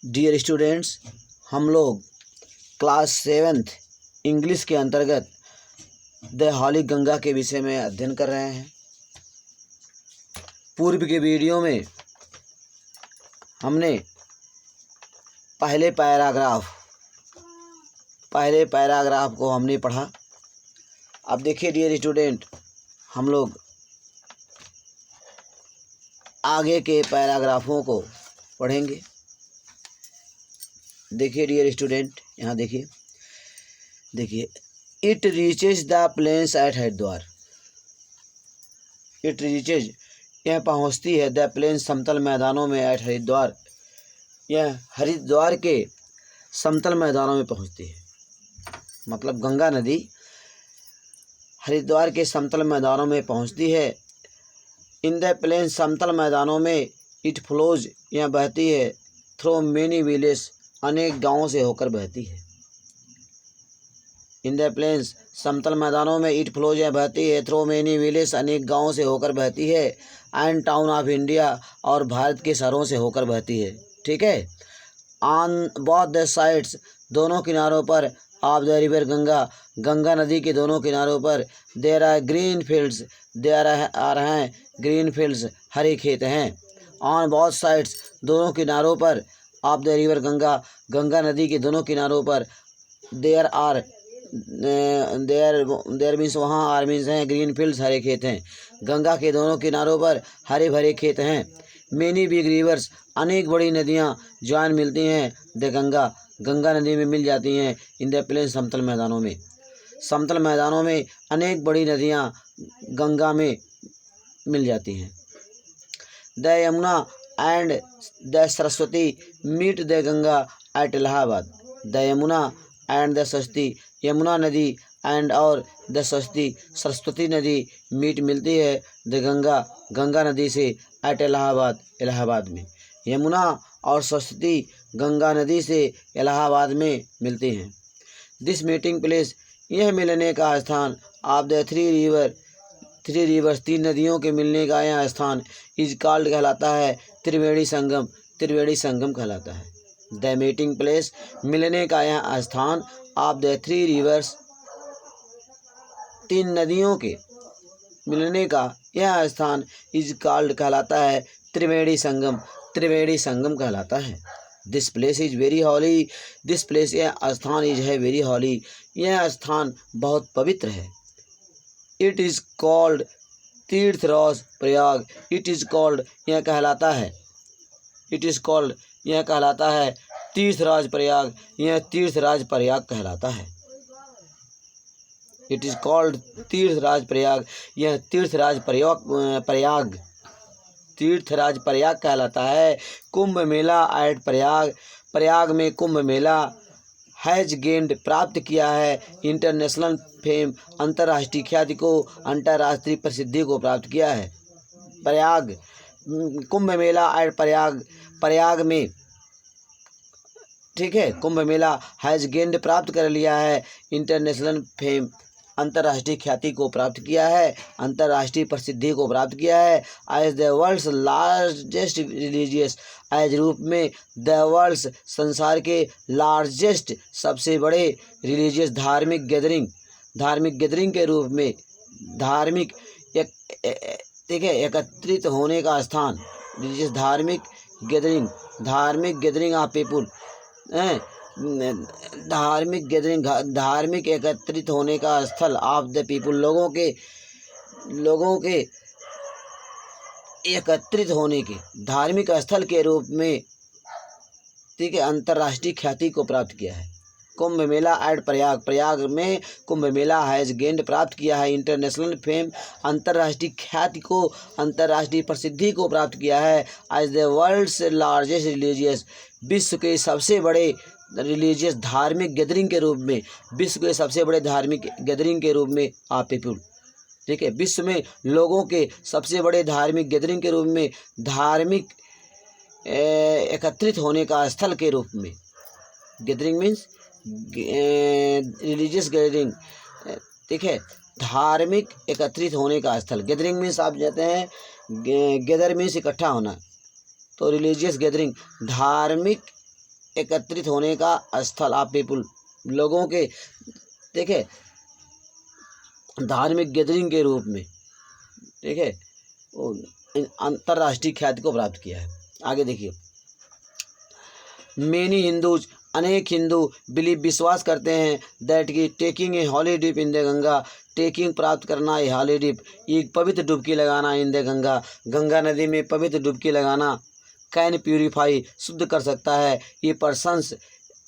Dear students, हम लोग class 7th English के अंतर्गत द हॉली गंगा के विषय में अध्ययन कर रहे हैं। पूर्व के वीडियो में हमने पहले पैराग्राफ को हमने पढ़ा। अब देखिए डियर स्टूडेंट, हम लोग आगे के पैराग्राफों को पढ़ेंगे। देखिए डियर स्टूडेंट, यहाँ देखिए it reaches the plains at Haridwar. It reaches, यह पहुँचती है, द प्लेन्स, समतल मैदानों में, एट हरिद्वार, यह हरिद्वार के समतल मैदानों में पहुँचती है। मतलब गंगा नदी हरिद्वार के समतल मैदानों में पहुँचती है। इन द प्लेन्स, समतल मैदानों में, इट फ्लोज, यह बहती है, थ्रू मेनी विलेज, अनेक गांवों से होकर बहती है। इन द प्लेन्स, समतल मैदानों में, इट फ्लोज, यह बहती है, थ्रू मेनी विलेज, अनेक गांवों से होकर बहती है, एंड टाउन ऑफ इंडिया, और भारत के शहरों से होकर बहती है। ठीक है। ऑन बोथ द साइड्स, दोनों किनारों पर, of the river Ganga, Ganga नदी के दोनों किनारों पर, there are green fields, there are हैं ग्रीन फील्ड्स, हरे खेत हैं। ऑन बोथ साइड्स, दोनों किनारों पर, of the river Ganga, Ganga नदी के दोनों किनारों पर, देयर आर, देयर मीन्स वहाँ, आर मीन्स हैं, ग्रीन फील्ड्स, हरे खेत हैं। गंगा के दोनों किनारों पर हरे भरे खेत हैं। मेनी बिग रिवर्स, अनेक बड़ी नदियाँ, ज्वाइन मिलती हैं, द गंगा, गंगा नदी में मिल जाती हैं, इन द प्लेन, समतल मैदानों में, समतल मैदानों में अनेक बड़ी नदियाँ गंगा में मिल जाती हैं। The Yamuna and the Saraswati meet the Ganga at Allahabad. The Yamuna and the Saraswati, Yamuna नदी, एंड और द सरस्वती, सरस्वती नदी, मीट मिलती है, द गंगा, गंगा नदी से, एट इलाहाबाद, इलाहाबाद में। यमुना और सरस्वती गंगा नदी से इलाहाबाद में मिलती हैं। दिस मीटिंग प्लेस, यह मिलने का स्थान, ऑफ द थ्री रिवर्स, तीन नदियों के मिलने का यह स्थान, इज कॉल्ड, कहलाता है, त्रिवेणी संगम, त्रिवेणी संगम कहलाता है। द मीटिंग प्लेस, मिलने का यह स्थान, ऑफ द थ्री रिवर्स, तीन नदियों के मिलने का यह स्थान, इज कॉल्ड, कहलाता है, त्रिवेणी संगम, त्रिवेणी संगम कहलाता है। This place is very holy, this place, यह स्थान, इज है, वेरी हॉली, यह स्थान बहुत पवित्र है। It is called Tirthraj Prayag, it is called, यह कहलाता है, इट इज़ कॉल्ड, यह कहलाता है, तीर्थराज प्रयाग, यह तीर्थराज प्रयाग कहलाता है। इट इज़ कॉल्ड तीर्थराज प्रयाग, यह तीर्थराज प्रयाग, तीर्थराज प्रयाग कहलाता है। कुंभ मेला एट प्रयाग, प्रयाग में कुंभ मेला, हैज गेंड, प्राप्त किया है, इंटरनेशनल फेम, अंतर्राष्ट्रीय ख्याति को, अंतर्राष्ट्रीय प्रसिद्धि को प्राप्त किया है। प्रयाग, कुंभ मेला एट प्रयाग, प्रयाग में, ठीक है, कुंभ मेला, हैज गेंड, प्राप्त कर लिया है, इंटरनेशनल फेम, अंतर्राष्ट्रीय ख्याति को प्राप्त किया है, अंतर्राष्ट्रीय प्रसिद्धि को प्राप्त किया है। As the world's largest religious, as रूप में, द वर्ल्ड्स, संसार के, लार्जेस्ट, सबसे बड़े, रिलीजियस, धार्मिक गैदरिंग, धार्मिक गैदरिंग के रूप में, धार्मिक ठीक है, एकत्रित होने का स्थान, रिलीजियस, धार्मिक गैदरिंग, धार्मिक गैदरिंग ऑफ पीपुल, धार्मिक गैदरिंग, धार्मिक एकत्रित होने का स्थल, ऑफ द पीपुल, लोगों के एकत्रित होने के, धार्मिक स्थल के रूप में, ठीक है, अंतर्राष्ट्रीय ख्याति को प्राप्त किया है। कुंभ मेला एट प्रयाग, प्रयाग में कुंभ मेला, हैज गेंड, प्राप्त किया है, इंटरनेशनल फेम, अंतर्राष्ट्रीय ख्याति को, अंतर्राष्ट्रीय प्रसिद्धि को प्राप्त किया है। As the world's largest religious, विश्व के सबसे बड़े रिलीजियस, धार्मिक गैदरिंग के रूप में, विश्व के सबसे बड़े धार्मिक गैदरिंग के रूप में, ऑफ पीपुल, ठीक है, विश्व में लोगों के सबसे बड़े धार्मिक गैदरिंग के रूप में, धार्मिक एकत्रित होने का स्थल के रूप में, गैदरिंग मीन्स रिलीजियस गैदरिंग, ठीक है, धार्मिक एकत्रित होने का स्थल, गैदरिंग मीन्स आप जानते हैं, गैदर मीन्स इकट्ठा होना, तो रिलीजियस गैदरिंग, धार्मिक एकत्रित होने का स्थल ऑफ पीपुल, लोगों के देखिए धार्मिक गैदरिंग के रूप में, ठीक है, अंतर्राष्ट्रीय ख्याति को प्राप्त किया है। आगे देखिए, मेनी हिंदूज, अनेक हिंदू बिलीव विश्वास करते हैं दैट की taking a holy dip in the Ganga, taking प्राप्त करना, ए हॉली डिप एक पवित्र डुबकी लगाना, इन द गंगा, गंगा नदी में पवित्र डुबकी लगाना, कैन प्यूरिफाई शुद्ध कर सकता है, ये पर्सन्स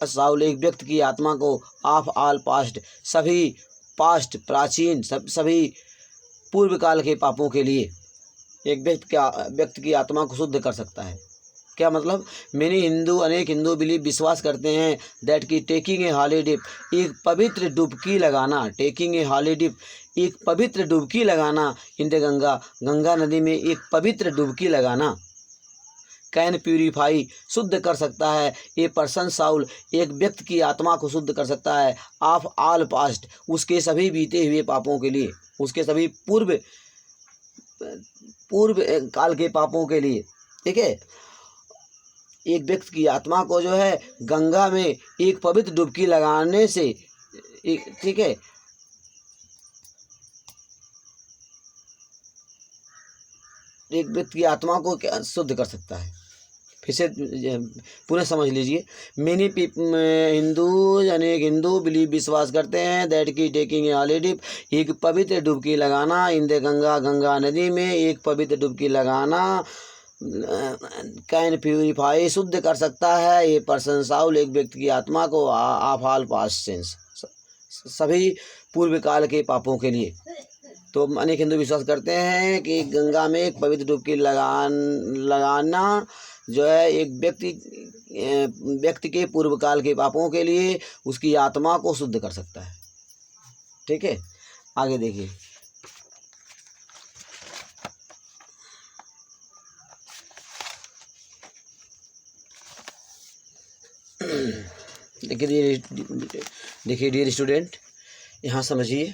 साउल एक व्यक्ति की आत्मा को, ऑफ ऑल पास्ट सभी पास्ट प्राचीन सभी पूर्व काल के पापों के लिए, एक व्यक्ति की आत्मा को शुद्ध कर सकता है। क्या मतलब, मेनी हिंदू, अनेक हिंदू बिलीव विश्वास करते हैं दैट की टेकिंग ए हॉली डिप एक पवित्र डुबकी लगाना, टेकिंग ए हॉली डिप एक पवित्र डुबकी लगाना, इन द गंगा, गंगा नदी में एक पवित्र डुबकी लगाना, कैन प्यूरिफाई शुद्ध कर सकता है, ए पर्सन साउल एक व्यक्ति की आत्मा को शुद्ध कर सकता है, ऑफ ऑल पास्ट उसके सभी बीते हुए पापों के लिए, उसके सभी पूर्व काल के पापों के लिए, ठीक है। एक व्यक्ति की आत्मा को जो है गंगा में एक पवित्र डुबकी लगाने से, ठीक है, एक व्यक्ति की आत्मा को क्या शुद्ध कर सकता है। फिर से पुनः समझ लीजिए, मेनी हिंदू, अनेक हिंदू बिलीव विश्वास करते हैं दैट की टेकिंग ए हॉली डिप एक पवित्र डुबकी लगाना, इन द गंगा, गंगा नदी में एक पवित्र डुबकी लगाना, कैन प्यूरिफाई शुद्ध कर सकता है, ये पर्सन साउल एक व्यक्ति की आत्मा को, ऑफ ऑल पास्ट सिंस सभी पूर्व काल के पापों के लिए। तो अनेक हिंदू विश्वास करते हैं कि गंगा में एक पवित्र डुबकी लगाना जो है एक व्यक्ति के पूर्व काल के पापों के लिए उसकी आत्मा को शुद्ध कर सकता है, ठीक है। आगे देखिए, देखिए डियर स्टूडेंट, यहाँ समझिए,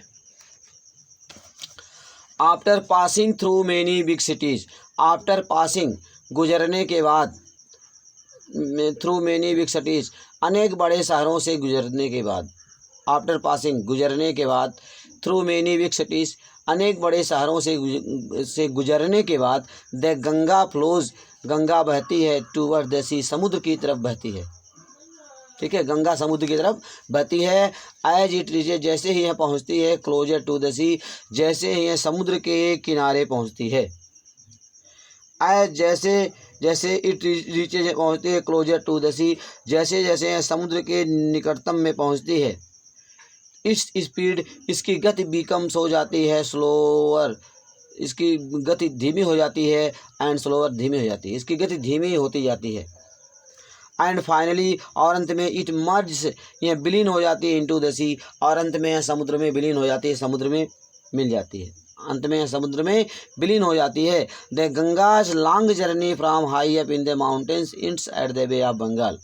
after passing through many big cities, after passing गुजरने के बाद, थ्रू मेनी बिग सिटीज अनेक बड़े शहरों से गुजरने के बाद, आफ्टर पासिंग गुजरने के बाद, थ्रू मेनी बिग सिटीज अनेक बड़े शहरों से गुजरने के बाद, द गंगा फ्लोज गंगा बहती है, टूवर्ड द सी समुद्र की तरफ बहती है, ठीक है, गंगा समुद्र की तरफ बहती है, एज इट रीचेज जैसे ही यह पहुँचती है, क्लोजर टू द सी जैसे ही यह समुद्र के किनारे पहुँचती है, एज जैसे इट रीचेज पहुँचती है, क्लोजर टू द सी जैसे जैसे यह समुद्र के निकटतम में पहुँचती है, इस स्पीड इसकी गति बिकम्स हो जाती है, स्लोअर इसकी गति धीमी हो जाती है, एंड स्लोअर धीमी हो जाती है, इसकी गति धीमी होती जाती है, एंड फाइनली और अंत में इट मर्ज यह विलीन हो जाती है, इनटू द सी और अंत में यह समुद्र में विलीन हो जाती है, समुद्र में मिल जाती है, अंत में यह समुद्र में विलीन हो जाती है। The Ganga's long journey from high up in the mountains ends at the bay of Bengal,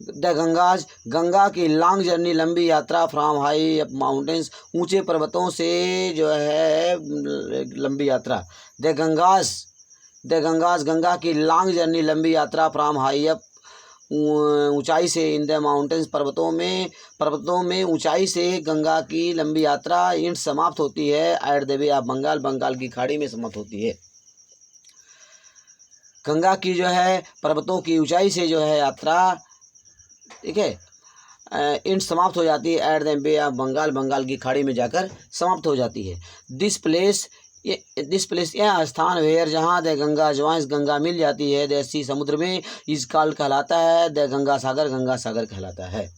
the Ganga's Ganga की लॉन्ग जर्नी लंबी यात्रा फ्रॉम हाई अप माउंटेन्स ऊंचे पर्वतों से जो है लंबी यात्रा, द गंगाज गंगा की लॉन्ग जर्नी लंबी यात्रा फ्रॉम हाई अप ऊंचाई से, इन द माउंटेन्स पर्वतों में ऊंचाई से गंगा की लंबी यात्रा इंड समाप्त होती है, at the bay of Bengal Bengal की खाड़ी में समाप्त होती है। गंगा की जो है पर्वतों की ऊंचाई से जो है यात्रा, ठीक है, इंड समाप्त हो जाती है, at the bay of Bengal Bengal की खाड़ी में जाकर समाप्त हो जाती है। दिस प्लेस यह स्थान वेयर जहाँ द गंगा ज्वाइंस गंगा मिल जाती है, द सी समुद्र में, इस काल कहलाता है, द गंगा सागर कहलाता है।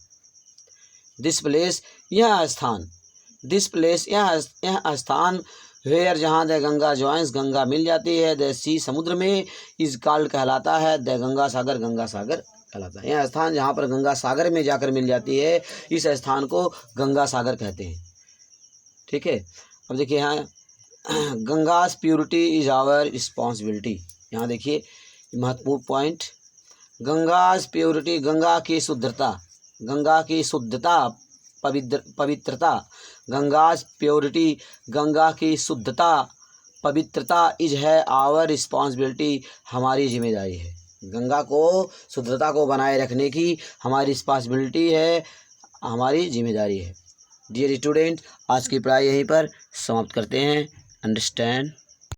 दिस प्लेस यह स्थान वेयर जहाँ द गंगा ज्वाइंस गंगा मिल जाती है, द सी समुद्र में, इस काल कहलाता है, द गंगा सागर कहलाता है। यह स्थान जहाँ पर गंगा सागर में जाकर मिल जाती है, इस स्थान को गंगा सागर कहते हैं, ठीक है। अब देखिए यहाँ गंगाज प्योरिटी इज आवर रिस्पॉन्सिबिलिटी, यहाँ देखिए महत्वपूर्ण पॉइंट, गंगाज प्योरिटी गंगा की शुद्धता पवित्रता, गंगाज प्योरिटी गंगा की शुद्धता पवित्रता इज है आवर रिस्पॉन्सिबिलिटी हमारी जिम्मेदारी है, गंगा को शुद्धता को बनाए रखने की हमारी रिस्पॉन्सिबिलिटी है, हमारी जिम्मेदारी है। डियर स्टूडेंट, आज की पढ़ाई यहीं पर समाप्त करते हैं। अंडरस्टैंड।